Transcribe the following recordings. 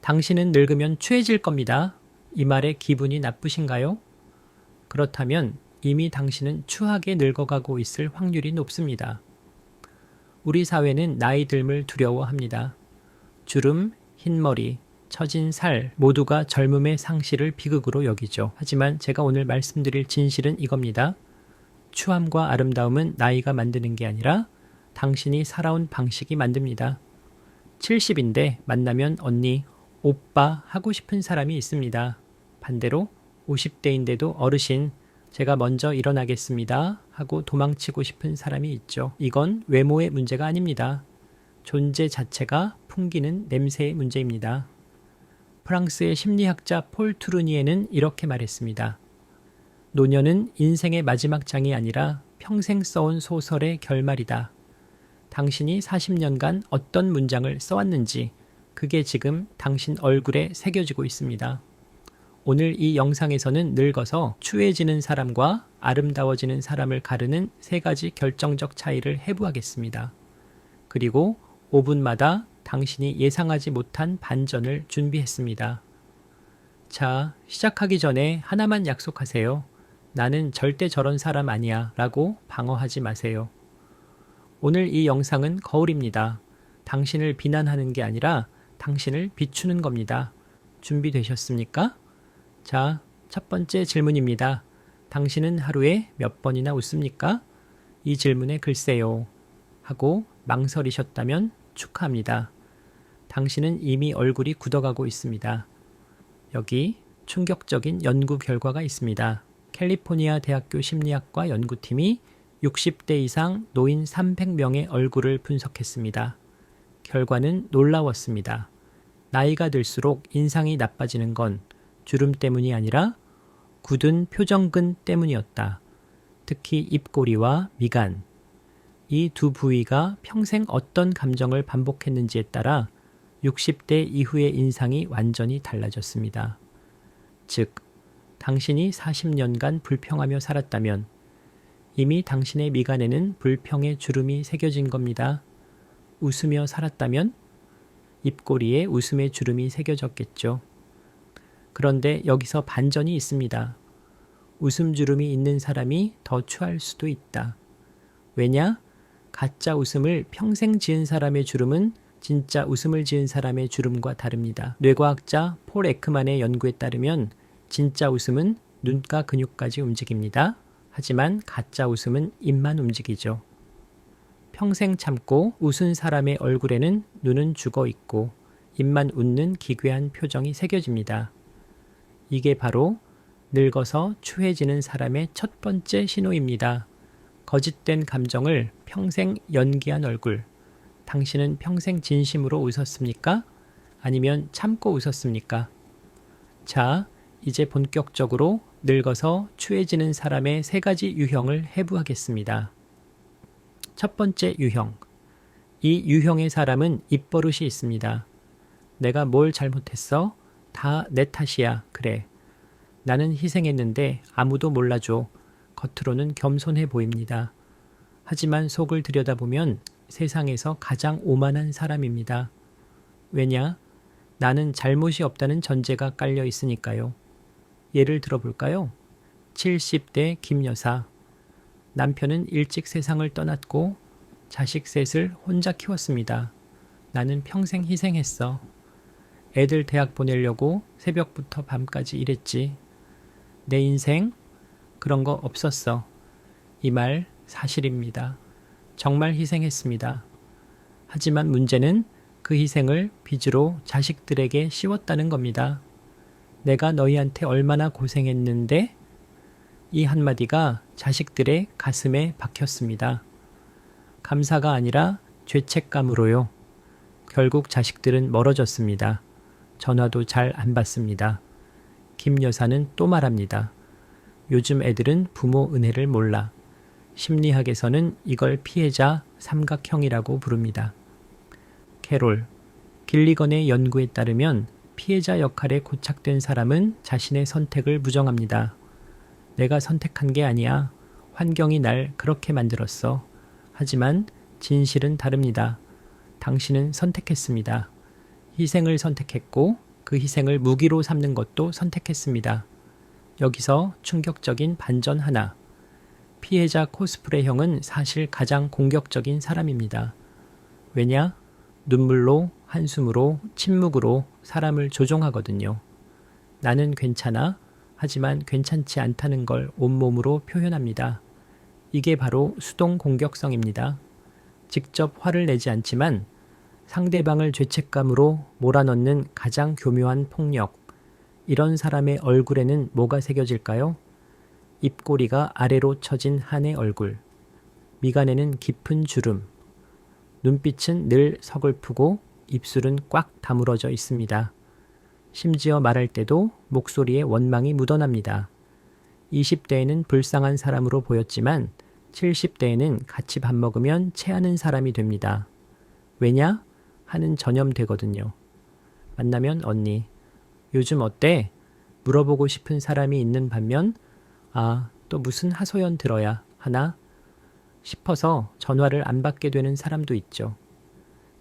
당신은 늙으면 추해질 겁니다. 이 말에 기분이 나쁘신가요? 그렇다면 이미 당신은 추하게 늙어가고 있을 확률이 높습니다. 우리 사회는 나이 듦을 두려워합니다. 주름, 흰머리, 처진 살 모두가 젊음의 상실을 비극으로 여기죠. 하지만 제가 오늘 말씀드릴 진실은 이겁니다. 추함과 아름다움은 나이가 만드는 게 아니라 당신이 살아온 방식이 만듭니다. 70인데 만나면 언니, 오빠 하고 싶은 사람이 있습니다. 반대로 50대인데도 어르신, 제가 먼저 일어나겠습니다 하고 도망치고 싶은 사람이 있죠. 이건 외모의 문제가 아닙니다. 존재 자체가 풍기는 냄새의 문제입니다. 프랑스의 심리학자 폴 투르니에는 이렇게 말했습니다. 노년은 인생의 마지막 장이 아니라 평생 써온 소설의 결말이다. 당신이 40년간 어떤 문장을 써왔는지 그게 지금 당신 얼굴에 새겨지고 있습니다. 오늘 이 영상에서는 늙어서 추해지는 사람과 아름다워지는 사람을 가르는 세 가지 결정적 차이를 해부하겠습니다. 그리고 5분마다 당신이 예상하지 못한 반전을 준비했습니다. 자, 시작하기 전에 하나만 약속하세요. 나는 절대 저런 사람 아니야 라고 방어하지 마세요. 오늘 이 영상은 거울입니다. 당신을 비난하는 게 아니라 당신을 비추는 겁니다. 준비되셨습니까? 자, 첫 번째 질문입니다. 당신은 하루에 몇 번이나 웃습니까? 이 질문에 글쎄요 하고 망설이셨다면 축하합니다. 당신은 이미 얼굴이 굳어가고 있습니다. 여기 충격적인 연구 결과가 있습니다. 캘리포니아 대학교 심리학과 연구팀이 60대 이상 노인 300명의 얼굴을 분석했습니다. 결과는 놀라웠습니다. 나이가 들수록 인상이 나빠지는 건 주름 때문이 아니라 굳은 표정근 때문이었다. 특히 입꼬리와 미간. 이 두 부위가 평생 어떤 감정을 반복했는지에 따라 60대 이후의 인상이 완전히 달라졌습니다. 즉, 당신이 40년간 불평하며 살았다면 이미 당신의 미간에는 불평의 주름이 새겨진 겁니다. 웃으며 살았다면 입꼬리에 웃음의 주름이 새겨졌겠죠. 그런데 여기서 반전이 있습니다. 웃음 주름이 있는 사람이 더 추할 수도 있다. 왜냐? 가짜 웃음을 평생 지은 사람의 주름은 진짜 웃음을 지은 사람의 주름과 다릅니다. 뇌과학자 폴 에크만의 연구에 따르면 진짜 웃음은 눈가 근육까지 움직입니다. 하지만 가짜 웃음은 입만 움직이죠. 평생 참고 웃은 사람의 얼굴에는 눈은 죽어 있고 입만 웃는 기괴한 표정이 새겨집니다. 이게 바로 늙어서 추해지는 사람의 첫 번째 신호입니다. 거짓된 감정을 평생 연기한 얼굴. 당신은 평생 진심으로 웃었습니까? 아니면 참고 웃었습니까? 자, 이제 본격적으로 늙어서 추해지는 사람의 세 가지 유형을 해부하겠습니다. 첫 번째 유형. 이 유형의 사람은 입버릇이 있습니다. 내가 뭘 잘못했어? 다 내 탓이야. 그래. 나는 희생했는데 아무도 몰라줘. 겉으로는 겸손해 보입니다. 하지만 속을 들여다보면 세상에서 가장 오만한 사람입니다. 왜냐? 나는 잘못이 없다는 전제가 깔려 있으니까요. 예를 들어볼까요? 70대 김 여사. 남편은 일찍 세상을 떠났고 자식 셋을 혼자 키웠습니다. 나는 평생 희생했어. 애들 대학 보내려고 새벽부터 밤까지 일했지. 내 인생 그런 거 없었어. 이 말 사실입니다. 정말 희생했습니다. 하지만 문제는 그 희생을 빚으로 자식들에게 씌웠다는 겁니다. 내가 너희한테 얼마나 고생했는데 이 한마디가 자식들의 가슴에 박혔습니다. 감사가 아니라 죄책감으로요. 결국 자식들은 멀어졌습니다. 전화도 잘 안 받습니다. 김 여사는 또 말합니다. 요즘 애들은 부모 은혜를 몰라. 심리학에서는 이걸 피해자 삼각형이라고 부릅니다. 캐롤, 길리건의 연구에 따르면 피해자 역할에 고착된 사람은 자신의 선택을 부정합니다. 내가 선택한 게 아니야. 환경이 날 그렇게 만들었어. 하지만 진실은 다릅니다. 당신은 선택했습니다. 희생을 선택했고 그 희생을 무기로 삼는 것도 선택했습니다. 여기서 충격적인 반전 하나. 피해자 코스프레형은 사실 가장 공격적인 사람입니다. 왜냐? 눈물로, 한숨으로, 침묵으로 사람을 조종하거든요. 나는 괜찮아. 하지만 괜찮지 않다는 걸 온몸으로 표현합니다. 이게 바로 수동 공격성입니다. 직접 화를 내지 않지만 상대방을 죄책감으로 몰아넣는 가장 교묘한 폭력. 이런 사람의 얼굴에는 뭐가 새겨질까요? 입꼬리가 아래로 처진 한의 얼굴. 미간에는 깊은 주름. 눈빛은 늘 서글프고 입술은 꽉 다물어져 있습니다. 심지어 말할 때도 목소리에 원망이 묻어납니다. 20대에는 불쌍한 사람으로 보였지만 70대에는 같이 밥 먹으면 체하는 사람이 됩니다. 왜냐? 하는 전염되거든요. 만나면 언니, 요즘 어때? 물어보고 싶은 사람이 있는 반면 또 무슨 하소연 들어야 하나? 싶어서 전화를 안 받게 되는 사람도 있죠.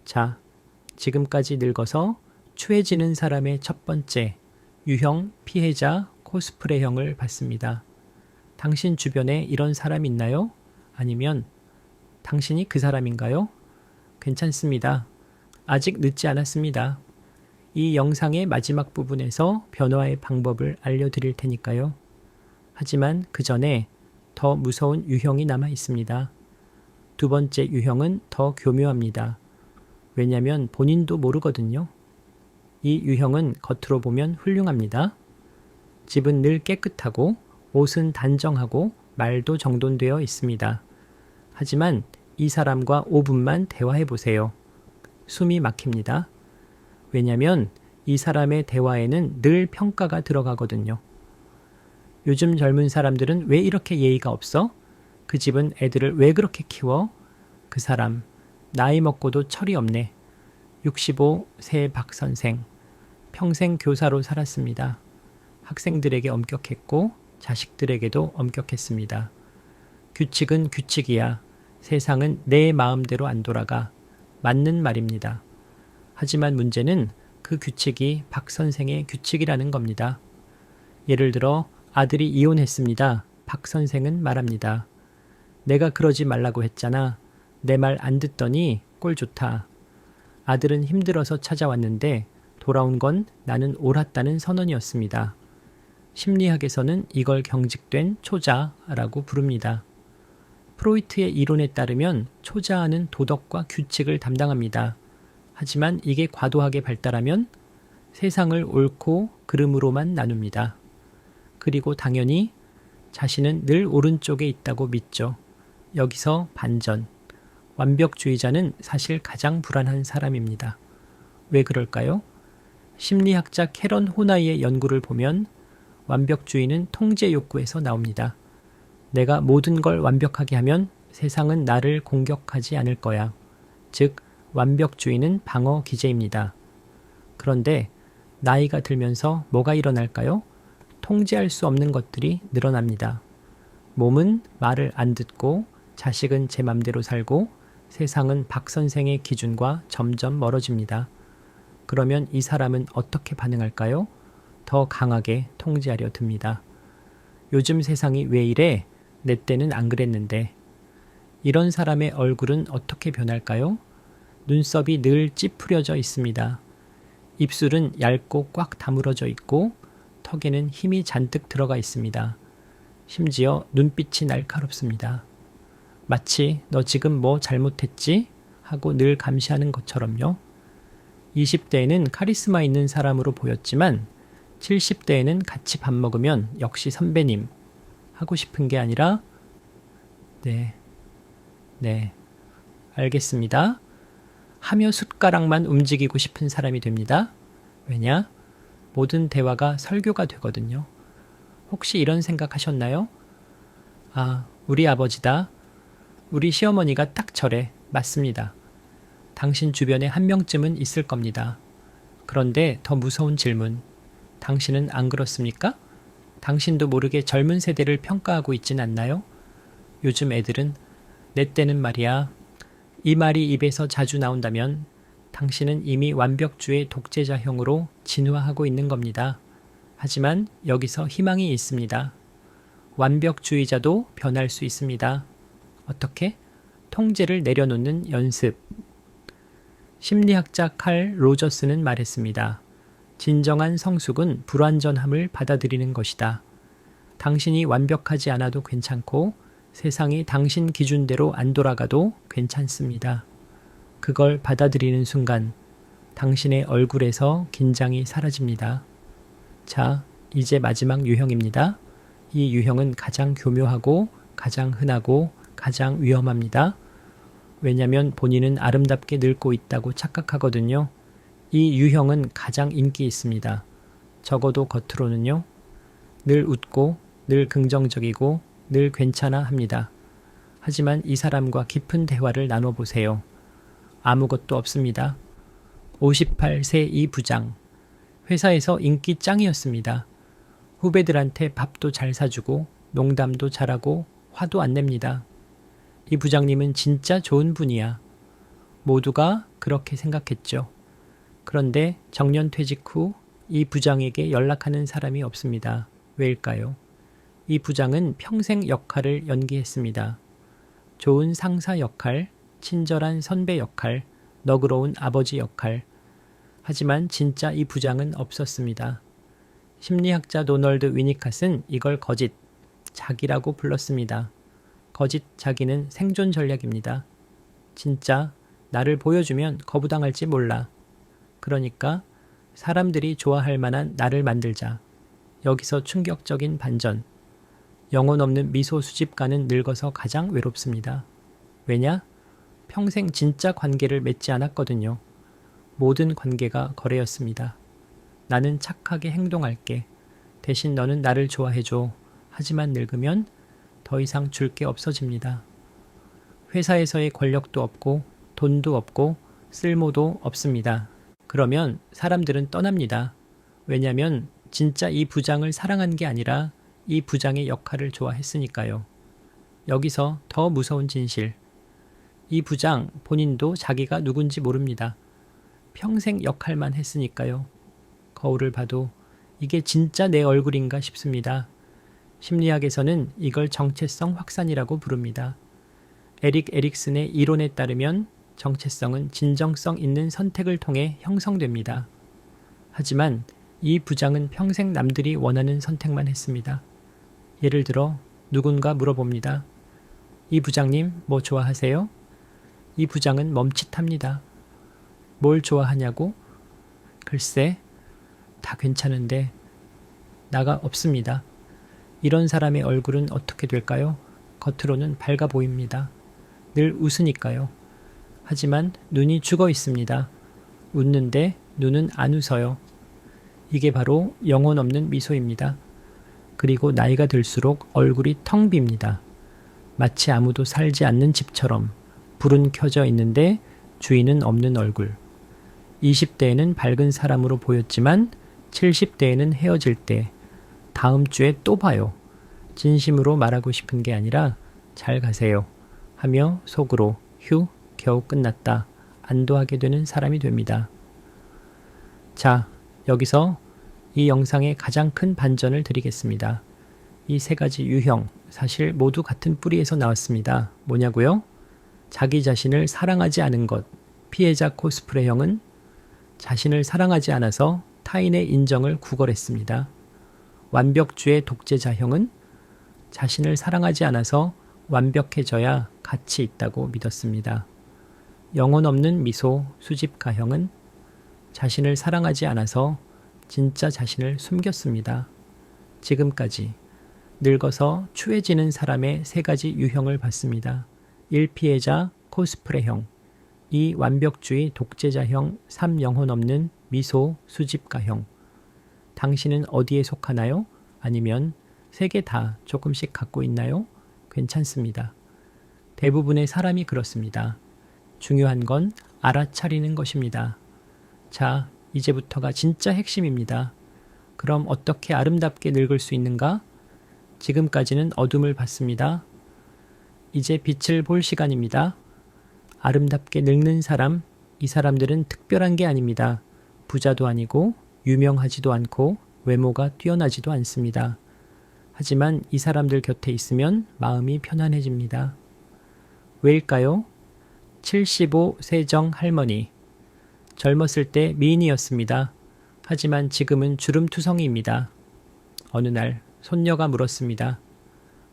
자, 지금까지 늙어서 추해지는 사람의 첫 번째 유형 피해자 코스프레형을 봤습니다. 당신 주변에 이런 사람 있나요? 아니면 당신이 그 사람인가요? 괜찮습니다. 아직 늦지 않았습니다. 이 영상의 마지막 부분에서 변화의 방법을 알려드릴 테니까요. 하지만 그 전에 더 무서운 유형이 남아 있습니다. 두 번째 유형은 더 교묘합니다. 왜냐면 본인도 모르거든요. 이 유형은 겉으로 보면 훌륭합니다. 집은 늘 깨끗하고 옷은 단정하고 말도 정돈되어 있습니다. 하지만 이 사람과 5분만 대화해 보세요. 숨이 막힙니다. 왜냐면 이 사람의 대화에는 늘 평가가 들어가거든요. 요즘 젊은 사람들은 왜 이렇게 예의가 없어? 그 집은 애들을 왜 그렇게 키워? 그 사람, 나이 먹고도 철이 없네. 65세 박 선생, 평생 교사로 살았습니다. 학생들에게 엄격했고 자식들에게도 엄격했습니다. 규칙은 규칙이야. 세상은 내 마음대로 안 돌아가. 맞는 말입니다. 하지만 문제는 그 규칙이 박 선생의 규칙이라는 겁니다. 예를 들어 아들이 이혼했습니다. 박 선생은 말합니다. 내가 그러지 말라고 했잖아. 내 말 안 듣더니 꼴 좋다. 아들은 힘들어서 찾아왔는데 돌아온 건 나는 옳았다는 선언이었습니다. 심리학에서는 이걸 경직된 초자라고 부릅니다. 프로이트의 이론에 따르면 초자아는 도덕과 규칙을 담당합니다. 하지만 이게 과도하게 발달하면 세상을 옳고 그름으로만 나눕니다. 그리고 당연히 자신은 늘 오른쪽에 있다고 믿죠. 여기서 반전. 완벽주의자는 사실 가장 불안한 사람입니다. 왜 그럴까요? 심리학자 캐런 호나이의 연구를 보면 완벽주의는 통제 욕구에서 나옵니다. 내가 모든 걸 완벽하게 하면 세상은 나를 공격하지 않을 거야. 즉, 완벽주의는 방어 기제입니다. 그런데 나이가 들면서 뭐가 일어날까요? 통제할 수 없는 것들이 늘어납니다. 몸은 말을 안 듣고 자식은 제 맘대로 살고 세상은 박 선생의 기준과 점점 멀어집니다. 그러면 이 사람은 어떻게 반응할까요? 더 강하게 통제하려 듭니다. 요즘 세상이 왜 이래? 내 때는 안 그랬는데. 이런 사람의 얼굴은 어떻게 변할까요? 눈썹이 늘 찌푸려져 있습니다. 입술은 얇고 꽉 다물어져 있고 턱에는 힘이 잔뜩 들어가 있습니다. 심지어 눈빛이 날카롭습니다. 마치 너 지금 뭐 잘못했지? 하고 늘 감시하는 것처럼요. 20대에는 카리스마 있는 사람으로 보였지만 70대에는 같이 밥 먹으면 역시 선배님 하고 싶은 게 아니라 네, 알겠습니다. 하며 숟가락만 움직이고 싶은 사람이 됩니다. 왜냐? 모든 대화가 설교가 되거든요. 혹시 이런 생각하셨나요? 우리 아버지다. 우리 시어머니가 딱 저래. 맞습니다. 당신 주변에 한 명쯤은 있을 겁니다. 그런데 더 무서운 질문. 당신은 안 그렇습니까? 당신도 모르게 젊은 세대를 평가하고 있진 않나요? 요즘 애들은 내 때는 말이야. 이 말이 입에서 자주 나온다면 당신은 이미 완벽주의 독재자형으로 진화하고 있는 겁니다. 하지만 여기서 희망이 있습니다. 완벽주의자도 변할 수 있습니다. 어떻게? 통제를 내려놓는 연습. 심리학자 칼 로저스는 말했습니다. 진정한 성숙은 불완전함을 받아들이는 것이다. 당신이 완벽하지 않아도 괜찮고 세상이 당신 기준대로 안 돌아가도 괜찮습니다. 그걸 받아들이는 순간 당신의 얼굴에서 긴장이 사라집니다. 자, 이제 마지막 유형입니다. 이 유형은 가장 교묘하고 가장 흔하고 가장 위험합니다. 왜냐하면 본인은 아름답게 늙고 있다고 착각하거든요. 이 유형은 가장 인기 있습니다. 적어도 겉으로는요. 늘 웃고 늘 긍정적이고 늘 괜찮아 합니다. 하지만 이 사람과 깊은 대화를 나눠보세요. 아무것도 없습니다. 58세 이 부장. 회사에서 인기 짱이었습니다. 후배들한테 밥도 잘 사주고 농담도 잘하고 화도 안 냅니다. 이 부장님은 진짜 좋은 분이야. 모두가 그렇게 생각했죠. 그런데 정년 퇴직 후 이 부장에게 연락하는 사람이 없습니다. 왜일까요? 이 부장은 평생 역할을 연기했습니다. 좋은 상사 역할, 친절한 선배 역할, 너그러운 아버지 역할. 하지만 진짜 이 부장은 없었습니다. 심리학자 도널드 위니캇은 이걸 거짓, 자기라고 불렀습니다. 거짓 자기는 생존 전략입니다. 진짜 나를 보여주면 거부당할지 몰라. 그러니까 사람들이 좋아할 만한 나를 만들자. 여기서 충격적인 반전. 영혼 없는 미소 수집가는 늙어서 가장 외롭습니다. 왜냐? 평생 진짜 관계를 맺지 않았거든요. 모든 관계가 거래였습니다. 나는 착하게 행동할게. 대신 너는 나를 좋아해줘. 하지만 늙으면 더 이상 줄 게 없어집니다. 회사에서의 권력도 없고 돈도 없고 쓸모도 없습니다. 그러면 사람들은 떠납니다. 왜냐하면 진짜 이 부장을 사랑한 게 아니라 이 부장의 역할을 좋아했으니까요. 여기서 더 무서운 진실. 이 부장 본인도 자기가 누군지 모릅니다. 평생 역할만 했으니까요. 거울을 봐도 이게 진짜 내 얼굴인가 싶습니다. 심리학에서는 이걸 정체성 확산이라고 부릅니다. 에릭 에릭슨의 이론에 따르면 정체성은 진정성 있는 선택을 통해 형성됩니다. 하지만 이 부장은 평생 남들이 원하는 선택만 했습니다. 예를 들어 누군가 물어봅니다. 이 부장님 뭐 좋아하세요? 이 부장은 멈칫합니다. 뭘 좋아하냐고? 글쎄, 다 괜찮은데 나가 없습니다. 이런 사람의 얼굴은 어떻게 될까요? 겉으로는 밝아 보입니다. 늘 웃으니까요. 하지만 눈이 죽어 있습니다. 웃는데 눈은 안 웃어요. 이게 바로 영혼 없는 미소입니다. 그리고 나이가 들수록 얼굴이 텅 빕니다. 마치 아무도 살지 않는 집처럼 불은 켜져 있는데 주인은 없는 얼굴. 20대에는 밝은 사람으로 보였지만 70대에는 헤어질 때 다음 주에 또 봐요. 진심으로 말하고 싶은 게 아니라 잘 가세요 하며 속으로 휴 겨우 끝났다 안도하게 되는 사람이 됩니다. 자, 여기서 이 영상의 가장 큰 반전을 드리겠습니다. 이 세 가지 유형 사실 모두 같은 뿌리에서 나왔습니다. 뭐냐고요? 자기 자신을 사랑하지 않은 것. 피해자 코스프레형은 자신을 사랑하지 않아서 타인의 인정을 구걸했습니다. 완벽주의 독재자형은 자신을 사랑하지 않아서 완벽해져야 가치 있다고 믿었습니다. 영혼 없는 미소 수집가형은 자신을 사랑하지 않아서 진짜 자신을 숨겼습니다. 지금까지 늙어서 추해지는 사람의 세 가지 유형을 봤습니다. 1피해자 코스프레형, 2 완벽주의 독재자형, 3 영혼 없는 미소 수집가형. 당신은 어디에 속하나요? 아니면 세 개 다 조금씩 갖고 있나요? 괜찮습니다. 대부분의 사람이 그렇습니다. 중요한 건 알아차리는 것입니다. 자, 이제부터가 진짜 핵심입니다. 그럼 어떻게 아름답게 늙을 수 있는가? 지금까지는 어둠을 봤습니다. 이제 빛을 볼 시간입니다. 아름답게 늙는 사람 이 사람들은 특별한 게 아닙니다. 부자도 아니고 유명하지도 않고 외모가 뛰어나지도 않습니다. 하지만 이 사람들 곁에 있으면 마음이 편안해집니다. 왜일까요? 75 세정 할머니. 젊었을 때 미인이었습니다. 하지만 지금은 주름투성이입니다. 어느 날 손녀가 물었습니다.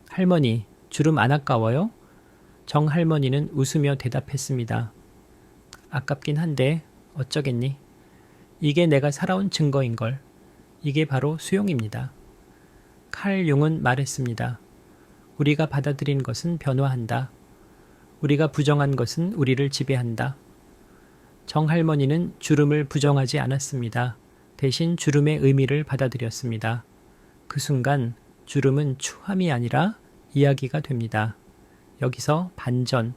할머니, 주름 안 아까워요? 정 할머니는 웃으며 대답했습니다. 아깝긴 한데 어쩌겠니? 이게 내가 살아온 증거인걸. 이게 바로 수용입니다. 칼 융은 말했습니다. 우리가 받아들인 것은 변화한다. 우리가 부정한 것은 우리를 지배한다. 정 할머니는 주름을 부정하지 않았습니다. 대신 주름의 의미를 받아들였습니다. 그 순간 주름은 추함이 아니라 이야기가 됩니다. 여기서 반전,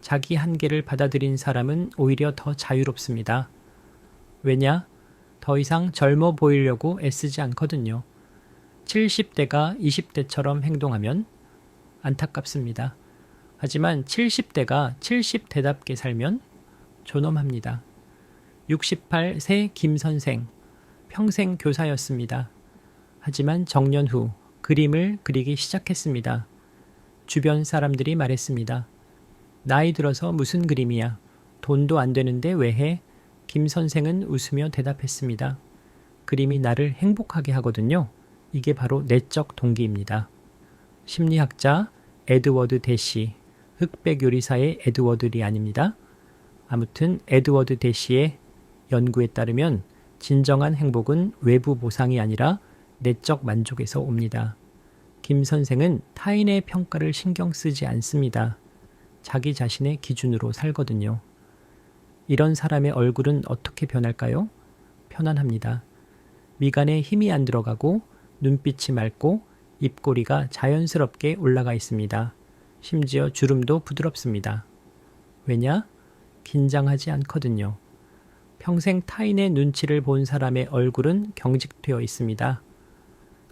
자기 한계를 받아들인 사람은 오히려 더 자유롭습니다. 왜냐? 더 이상 젊어 보이려고 애쓰지 않거든요. 70대가 20대처럼 행동하면 안타깝습니다. 하지만 70대가 70대답게 살면 존엄합니다. 68세 김 선생, 평생 교사였습니다. 하지만 정년 후 그림을 그리기 시작했습니다. 주변 사람들이 말했습니다. 나이 들어서 무슨 그림이야? 돈도 안 되는데 왜 해? 김 선생은 웃으며 대답했습니다. 그림이 나를 행복하게 하거든요. 이게 바로 내적 동기입니다. 심리학자 에드워드 대시, 흑백 요리사의 에드워드리 아닙니다. 아무튼 에드워드 대시의 연구에 따르면 진정한 행복은 외부 보상이 아니라 내적 만족에서 옵니다. 김 선생은 타인의 평가를 신경 쓰지 않습니다. 자기 자신의 기준으로 살거든요. 이런 사람의 얼굴은 어떻게 변할까요? 편안합니다. 미간에 힘이 안 들어가고 눈빛이 맑고 입꼬리가 자연스럽게 올라가 있습니다. 심지어 주름도 부드럽습니다. 왜냐? 긴장하지 않거든요. 평생 타인의 눈치를 본 사람의 얼굴은 경직되어 있습니다.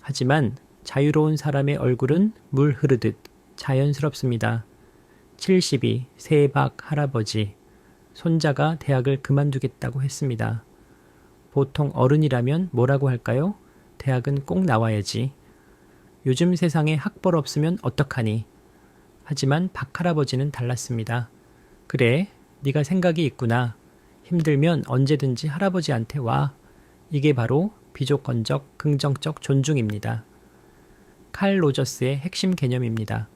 하지만 자유로운 사람의 얼굴은 물 흐르듯 자연스럽습니다. 72 세박 할아버지, 손자가 대학을 그만두겠다고 했습니다. 보통 어른이라면 뭐라고 할까요? 대학은 꼭 나와야지. 요즘 세상에 학벌 없으면 어떡하니? 하지만 박 할아버지는 달랐습니다. 그래, 네가 생각이 있구나. 힘들면 언제든지 할아버지한테 와. 이게 바로 비조건적, 긍정적 존중입니다. 칼 로저스의 핵심 개념입니다.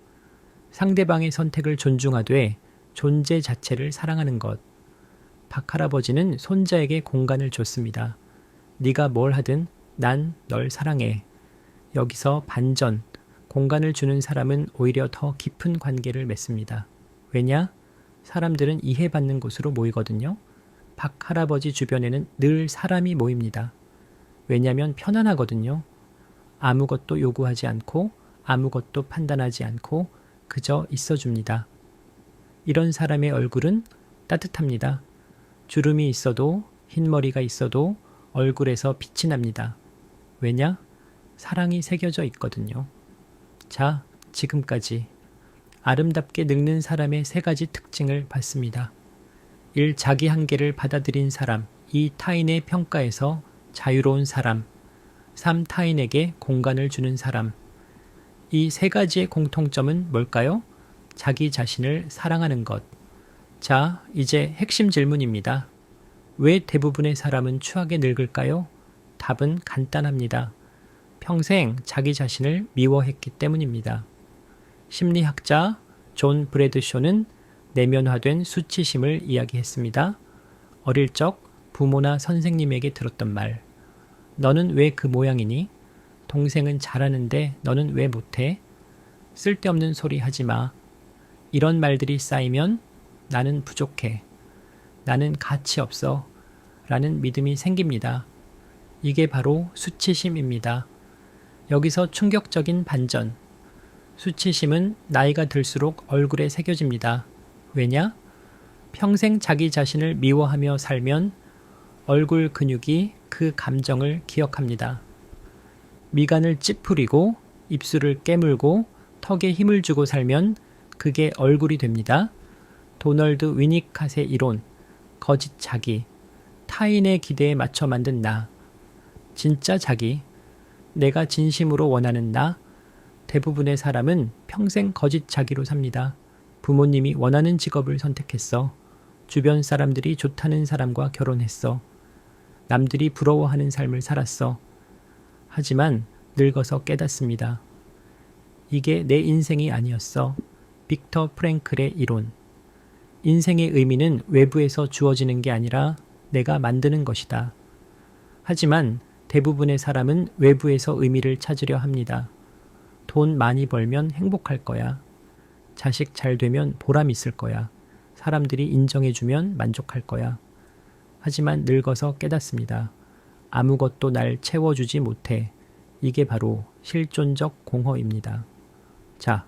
상대방의 선택을 존중하되 존재 자체를 사랑하는 것. 박 할아버지는 손자에게 공간을 줬습니다. 네가 뭘 하든 난 널 사랑해. 여기서 반전, 공간을 주는 사람은 오히려 더 깊은 관계를 맺습니다. 왜냐? 사람들은 이해받는 곳으로 모이거든요. 박 할아버지 주변에는 늘 사람이 모입니다. 왜냐하면 편안하거든요. 아무것도 요구하지 않고 아무것도 판단하지 않고 그저 있어줍니다. 이런 사람의 얼굴은 따뜻합니다. 주름이 있어도 흰머리가 있어도 얼굴에서 빛이 납니다. 왜냐? 사랑이 새겨져 있거든요. 자, 지금까지 아름답게 늙는 사람의 3가지 특징을 봤습니다. 1. 자기 한계를 받아들인 사람, 2. 타인의 평가에서 자유로운 사람, 3. 타인에게 공간을 주는 사람. 이 3가지의 공통점은 뭘까요? 자기 자신을 사랑하는 것. 자, 이제 핵심 질문입니다. 왜 대부분의 사람은 추하게 늙을까요? 답은 간단합니다. 평생 자기 자신을 미워했기 때문입니다. 심리학자 존 브래드쇼는 내면화된 수치심을 이야기했습니다. 어릴 적 부모나 선생님에게 들었던 말. 너는 왜 그 모양이니? 동생은 잘하는데 너는 왜 못해? 쓸데없는 소리 하지 마. 이런 말들이 쌓이면 나는 부족해. 나는 가치 없어. 라는 믿음이 생깁니다. 이게 바로 수치심입니다. 여기서 충격적인 반전. 수치심은 나이가 들수록 얼굴에 새겨집니다. 왜냐? 평생 자기 자신을 미워하며 살면 얼굴 근육이 그 감정을 기억합니다. 미간을 찌푸리고 입술을 깨물고 턱에 힘을 주고 살면 그게 얼굴이 됩니다. 도널드 위니캇의 이론, 거짓 자기, 타인의 기대에 맞춰 만든 나, 진짜 자기, 내가 진심으로 원하는 나. 대부분의 사람은 평생 거짓 자기로 삽니다. 부모님이 원하는 직업을 선택했어. 주변 사람들이 좋다는 사람과 결혼했어. 남들이 부러워하는 삶을 살았어. 하지만 늙어서 깨닫습니다. 이게 내 인생이 아니었어. 빅터 프랭클의 이론. 인생의 의미는 외부에서 주어지는 게 아니라 내가 만드는 것이다. 하지만 대부분의 사람은 외부에서 의미를 찾으려 합니다. 돈 많이 벌면 행복할 거야. 자식 잘 되면 보람 있을 거야. 사람들이 인정해주면 만족할 거야. 하지만 늙어서 깨닫습니다. 아무것도 날 채워주지 못해. 이게 바로 실존적 공허입니다. 자,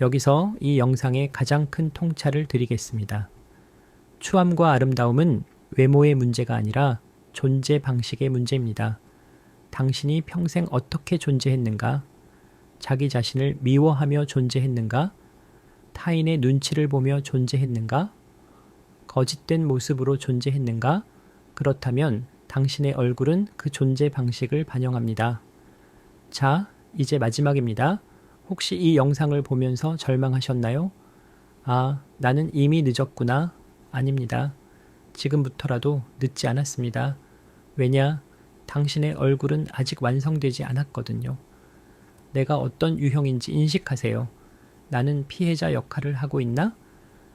여기서 이 영상의 가장 큰 통찰을 드리겠습니다. 추함과 아름다움은 외모의 문제가 아니라 존재 방식의 문제입니다. 당신이 평생 어떻게 존재했는가? 자기 자신을 미워하며 존재했는가? 타인의 눈치를 보며 존재했는가? 거짓된 모습으로 존재했는가? 그렇다면 당신의 얼굴은 그 존재 방식을 반영합니다. 자, 이제 마지막입니다. 혹시 이 영상을 보면서 절망하셨나요? 아, 나는 이미 늦었구나. 아닙니다. 지금부터라도 늦지 않았습니다. 왜냐? 당신의 얼굴은 아직 완성되지 않았거든요. 내가 어떤 유형인지 인식하세요. 나는 피해자 역할을 하고 있나?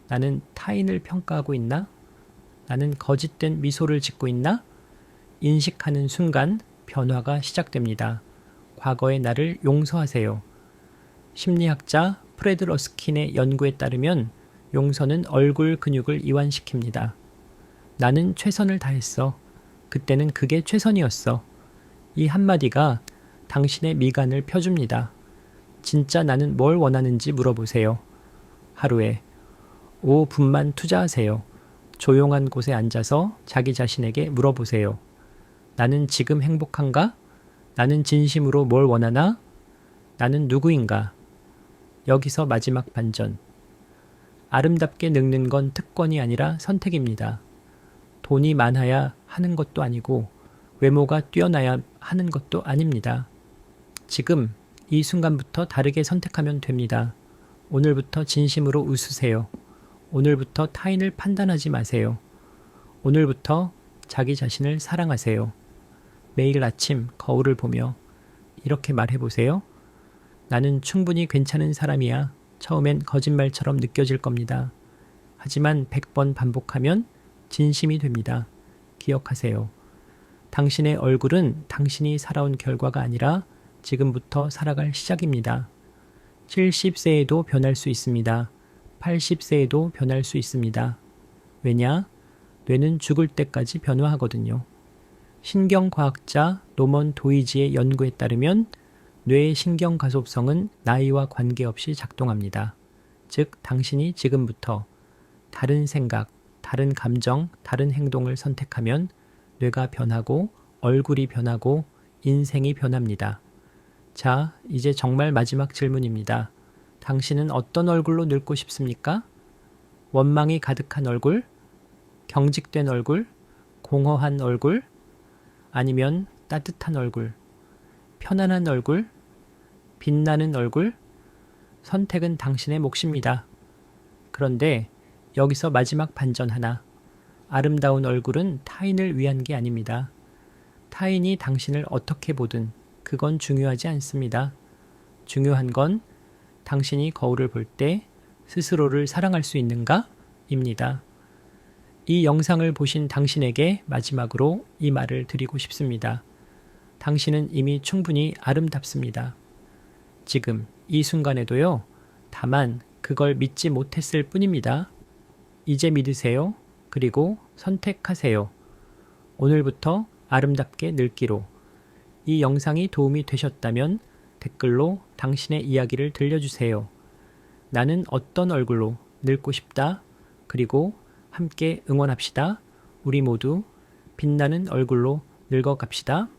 나는 타인을 평가하고 있나? 나는 거짓된 미소를 짓고 있나? 인식하는 순간 변화가 시작됩니다. 과거의 나를 용서하세요. 심리학자 프레드 러스킨의 연구에 따르면 용서는 얼굴 근육을 이완시킵니다. 나는 최선을 다했어. 그때는 그게 최선이었어. 이 한마디가 당신의 미간을 펴줍니다. 진짜 나는 뭘 원하는지 물어보세요. 하루에 5분만 투자하세요. 조용한 곳에 앉아서 자기 자신에게 물어보세요. 나는 지금 행복한가? 나는 진심으로 뭘 원하나? 나는 누구인가? 여기서 마지막 반전. 아름답게 늙는 건 특권이 아니라 선택입니다. 돈이 많아야 하는 것도 아니고 외모가 뛰어나야 하는 것도 아닙니다. 지금 이 순간부터 다르게 선택하면 됩니다. 오늘부터 진심으로 웃으세요. 오늘부터 타인을 판단하지 마세요. 오늘부터 자기 자신을 사랑하세요. 매일 아침 거울을 보며 이렇게 말해보세요. 나는 충분히 괜찮은 사람이야. 처음엔 거짓말처럼 느껴질 겁니다. 하지만 100번 반복하면 진심이 됩니다. 기억하세요. 당신의 얼굴은 당신이 살아온 결과가 아니라 지금부터 살아갈 시작입니다. 70세에도 변할 수 있습니다. 80세에도 변할 수 있습니다. 왜냐? 뇌는 죽을 때까지 변화하거든요. 신경과학자 노먼 도이지의 연구에 따르면 뇌의 신경가소성은 나이와 관계없이 작동합니다. 즉, 당신이 지금부터 다른 생각, 다른 감정, 다른 행동을 선택하면 뇌가 변하고 얼굴이 변하고 인생이 변합니다. 자, 이제 정말 마지막 질문입니다. 당신은 어떤 얼굴로 늙고 싶습니까? 원망이 가득한 얼굴? 경직된 얼굴? 공허한 얼굴? 아니면 따뜻한 얼굴? 편안한 얼굴? 빛나는 얼굴? 선택은 당신의 몫입니다. 그런데 여기서 마지막 반전 하나. 아름다운 얼굴은 타인을 위한 게 아닙니다. 타인이 당신을 어떻게 보든 그건 중요하지 않습니다. 중요한 건 당신이 거울을 볼 때 스스로를 사랑할 수 있는가? 입니다. 이 영상을 보신 당신에게 마지막으로 이 말을 드리고 싶습니다. 당신은 이미 충분히 아름답습니다. 지금 이 순간에도요. 다만 그걸 믿지 못했을 뿐입니다. 이제 믿으세요. 그리고 선택하세요. 오늘부터 아름답게 늙기로. 이 영상이 도움이 되셨다면 댓글로 당신의 이야기를 들려주세요. 나는 어떤 얼굴로 늙고 싶다. 그리고 함께 응원합시다. 우리 모두 빛나는 얼굴로 늙어갑시다.